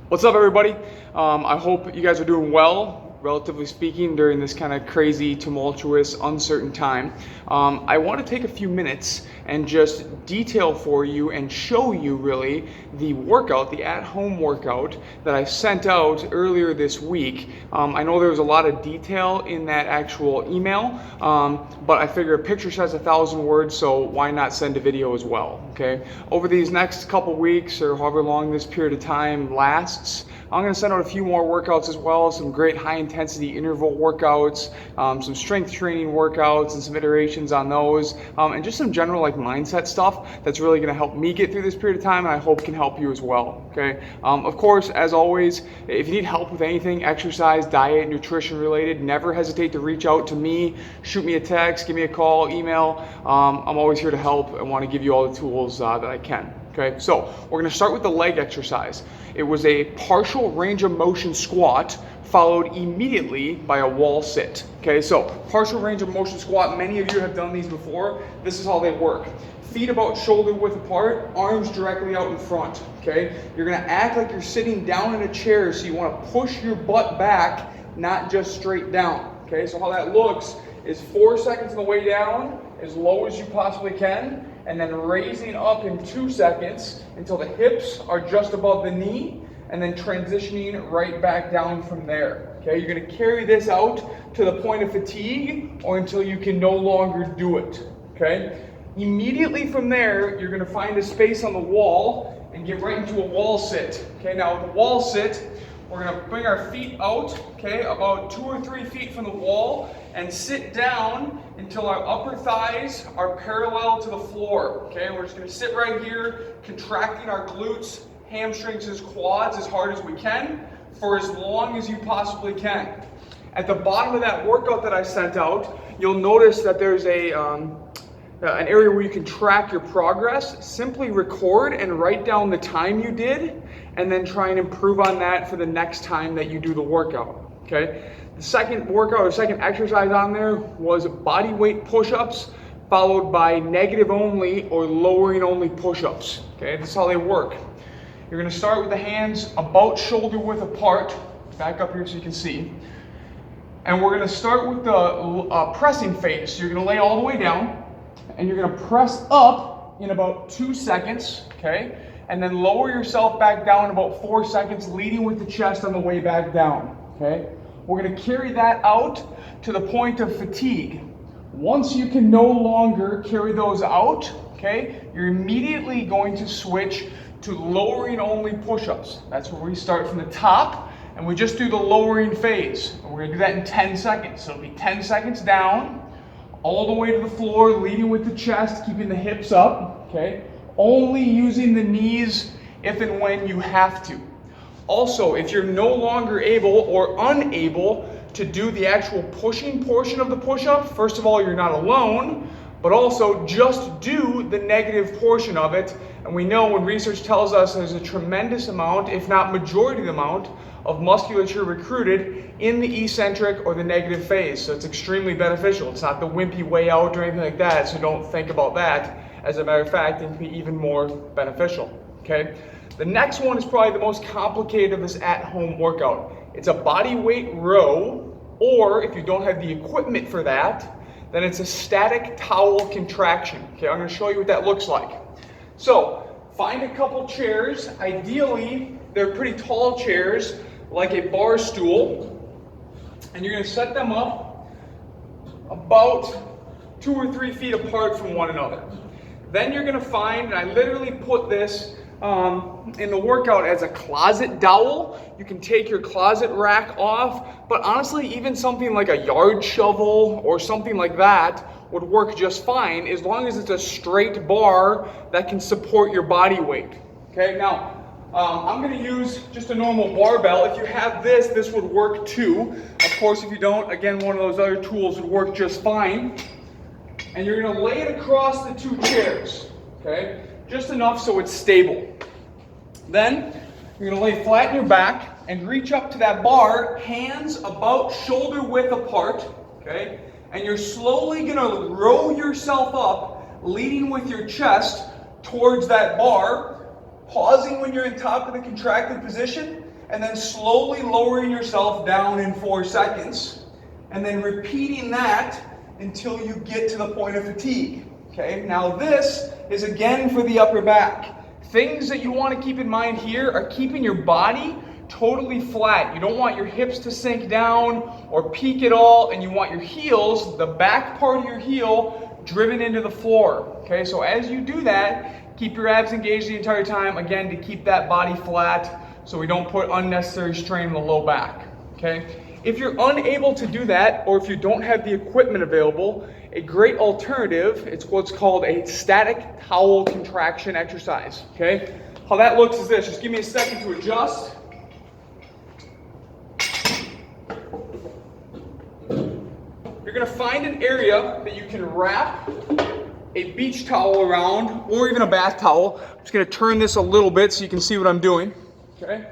What's up, everybody? I hope you guys are doing well, relatively speaking, during this kind of crazy, tumultuous, uncertain time. I want to take a few minutes and just detail for you and show you really the workout, the at-home workout that I sent out earlier this week. I know there was a lot of detail in that actual email, but I figure a picture says 1,000 words, so why not send a video as well, okay? Over these next couple weeks or however long this period of time lasts, I'm going to send out a few more workouts as well, some great high-intensity interval workouts, some strength training workouts and some iterations on those, and just some general like mindset stuff that's really going to help me get through this period of time, and I hope can help you as well, okay? Of course, as always, if you need help with anything exercise, diet, nutrition related, never hesitate to reach out to me, shoot me a text, give me a call, email. I'm always here to help and want to give you all the tools that I can. Okay, so we're going to start with the leg exercise. It was a partial range of motion squat followed immediately by a wall sit. Okay, so partial range of motion squat, many of you have done these before. This is how they work. Feet about shoulder width apart, arms directly out in front. Okay, you're going to act like you're sitting down in a chair, so you want to push your butt back, not just straight down. Okay, so how that looks is 4 seconds on the way down, as low as you possibly can, and then raising up in 2 seconds until the hips are just above the knee, and then transitioning right back down from there. Okay, you're going to carry this out to the point of fatigue or until you can no longer do it. Okay, immediately from there, you're going to find a space on the wall and get right into a wall sit. Okay, now with the wall sit, we're going to bring our feet out, okay, about 2 or 3 feet from the wall, and sit down until our upper thighs are parallel to the floor. Okay, we're just going to sit right here, contracting our glutes, hamstrings, and quads as hard as we can for as long as you possibly can. At the bottom of that workout that I sent out, you'll notice that there's an area where you can track your progress. Simply record and write down the time you did, and then try and improve on that for the next time that you do the workout. Okay. The second workout or second exercise on there was body weight push-ups followed by negative only or lowering only push-ups. Okay, this is how they work. You're going to start with the hands about shoulder width apart. Back up here so you can see. And we're going to start with the pressing phase. So you're going to lay all the way down, and you're going to press up in about 2 seconds. Okay, and then lower yourself back down in about 4 seconds, leading with the chest on the way back down. Okay. We're going to carry that out to the point of fatigue. Once you can no longer carry those out, okay, you're immediately going to switch to lowering only push-ups. That's where we start from the top, and we just do the lowering phase. And we're going to do that in 10 seconds. So it'll be 10 seconds down, all the way to the floor, leading with the chest, keeping the hips up, okay, only using the knees if and when you have to. Also, if you're no longer able or unable to do the actual pushing portion of the push-up, first of all, you're not alone, but also just do the negative portion of it. And we know when research tells us there's a tremendous amount, if not majority of the amount, of musculature recruited in the eccentric or the negative phase. So it's extremely beneficial. It's not the wimpy way out or anything like that, so don't think about that. As a matter of fact, it can be even more beneficial. Okay? The next one is probably the most complicated of this at-home workout. It's a body weight row, or if you don't have the equipment for that, then it's a static towel contraction. Okay, I'm going to show you what that looks like. So, find a couple chairs. Ideally, they're pretty tall chairs, like a bar stool, and you're going to set them up about 2 or 3 feet apart from one another. Then you're going to find, and I literally put this in the workout as a closet dowel. You can take your closet rack off, but honestly, even something like a yard shovel or something like that would work just fine, as long as it's a straight bar that can support your body weight. Okay, now I'm going to use just a normal barbell. If you have this, this would work too. Of course, if you don't, again, one of those other tools would work just fine. And you're going to lay it across the 2 chairs, okay? Just enough so it's stable. Then you're going to lay flat in your back and reach up to that bar, hands about shoulder width apart, okay? And you're slowly going to row yourself up, leading with your chest towards that bar, pausing when you're in top of the contracted position, and then slowly lowering yourself down in 4 seconds, and then repeating that until you get to the point of fatigue. Okay, now this is again for the upper back. Things that you want to keep in mind here are keeping your body totally flat. You don't want your hips to sink down or peak at all, and you want your heels, the back part of your heel, driven into the floor. Okay, so as you do that, keep your abs engaged the entire time, again, to keep that body flat so we don't put unnecessary strain on the low back. Okay, if you're unable to do that, or if you don't have the equipment available, a great alternative, it's what's called a static towel contraction exercise. Okay, how that looks is this. Just give me a second to adjust. You're going to find an area that you can wrap a beach towel around, or even a bath towel. I'm just going to turn this a little bit so you can see what I'm doing. Okay.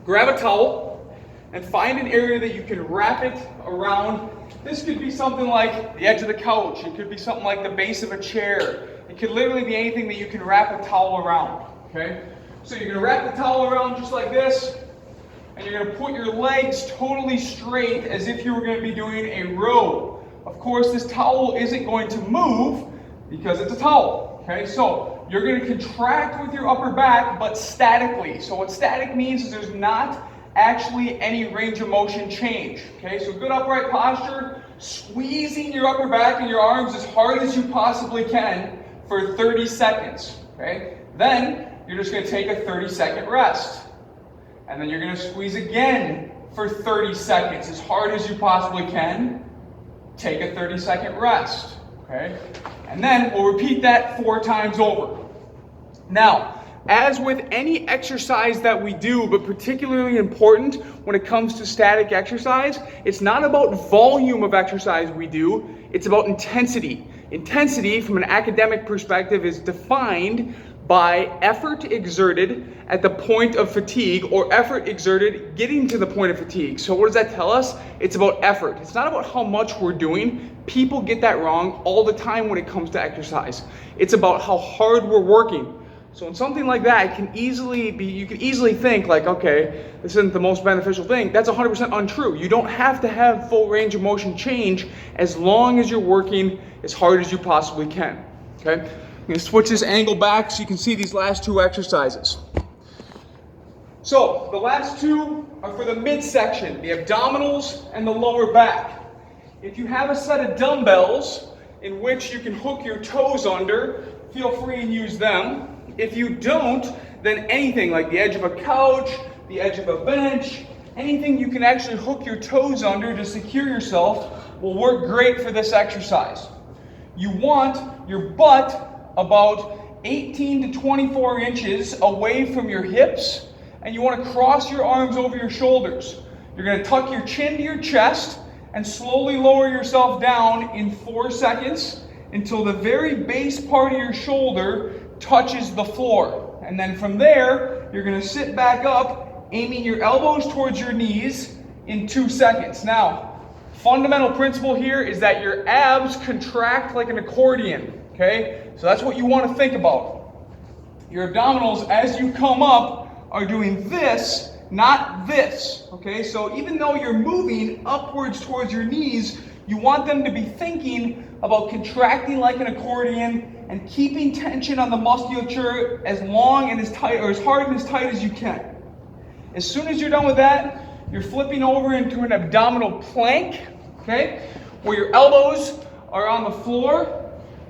Grab a towel and find an area that you can wrap it around. This could be something like the edge of the couch. It could be something like the base of a chair. It could literally be anything that you can wrap a towel around. Okay. So you're going to wrap the towel around just like this. And you're going to put your legs totally straight as if you were going to be doing a row. Of course, this towel isn't going to move because it's a towel. Okay, so you're going to contract with your upper back, but statically. So what static means is there's not actually any range of motion change. Okay, so good upright posture, squeezing your upper back and your arms as hard as you possibly can for 30 seconds. Okay, then you're just going to take a 30-second rest. And then you're going to squeeze again for 30 seconds, as hard as you possibly can. Take a 30-second rest, okay? And then we'll repeat that 4 times over. Now, as with any exercise that we do, but particularly important when it comes to static exercise, it's not about volume of exercise we do, it's about intensity. Intensity, from an academic perspective, is defined by effort exerted at the point of fatigue, or effort exerted getting to the point of fatigue. So what does that tell us? It's about effort. It's not about how much we're doing. People get that wrong all the time when it comes to exercise. It's about how hard we're working. So in something like that, it can easily be, you can easily think like, okay, this isn't the most beneficial thing. That's 100% untrue. You don't have to have full range of motion change as long as you're working as hard as you possibly can. Okay? I'm going to switch this angle back so you can see these last 2 exercises. So the last 2 are for the midsection, the abdominals and the lower back. If you have a set of dumbbells in which you can hook your toes under, feel free and use them. If you don't, then anything like the edge of a couch, the edge of a bench, anything you can actually hook your toes under to secure yourself will work great for this exercise. You want your butt about 18 to 24 inches away from your hips, and you want to cross your arms over your shoulders. You're going to tuck your chin to your chest and slowly lower yourself down in 4 seconds until the very base part of your shoulder touches the floor. And then from there, you're going to sit back up, aiming your elbows towards your knees in 2 seconds. Now, fundamental principle here is that your abs contract like an accordion. Okay, so that's what you want to think about. Your abdominals, as you come up, are doing this, not this. Okay, so even though you're moving upwards towards your knees, you want them to be thinking about contracting like an accordion and keeping tension on the musculature as long and as tight, or as hard and as tight as you can. As soon as you're done with that, you're flipping over into an abdominal plank, okay, where your elbows are on the floor.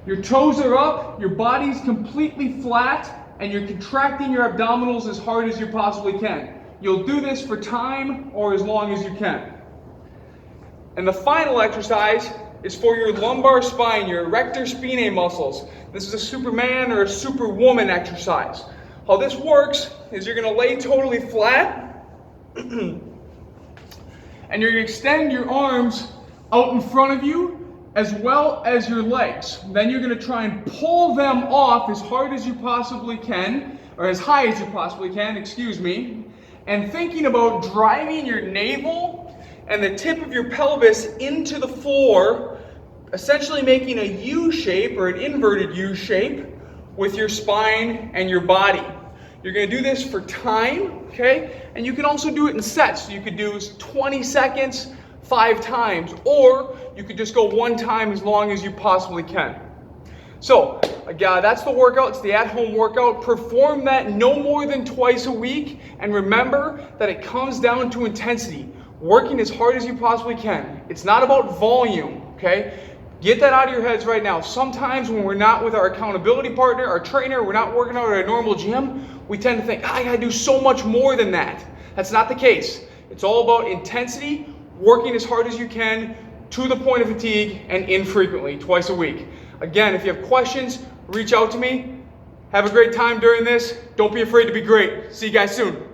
Your toes are up, your body's completely flat, and you're contracting your abdominals as hard as you possibly can. You'll do this for time or as long as you can. And the final exercise is for your lumbar spine, your erector spinae muscles. This is a Superman or a Superwoman exercise. How this works is you're going to lay totally flat, and you're going to extend your arms out in front of you, as well as your legs. Then you're going to try and pull them off as hard as you possibly can, or as high as you possibly can, excuse me, and thinking about driving your navel and the tip of your pelvis into the floor, essentially making a U shape or an inverted U shape with your spine and your body. You're gonna do this for time, okay? And you can also do it in sets. So you could do 20 seconds, 5 times, or you could just go 1 time as long as you possibly can. So, again, that's the workout. It's the at-home workout. Perform that no more than twice a week, and remember that it comes down to intensity. Working as hard as you possibly can. It's not about volume, okay? Get that out of your heads right now. Sometimes when we're not with our accountability partner, our trainer, we're not working out at a normal gym, we tend to think, I gotta do so much more than that. That's not the case. It's all about intensity, working as hard as you can, to the point of fatigue, and infrequently, twice a week. Again, if you have questions, reach out to me. Have a great time during this. Don't be afraid to be great. See you guys soon.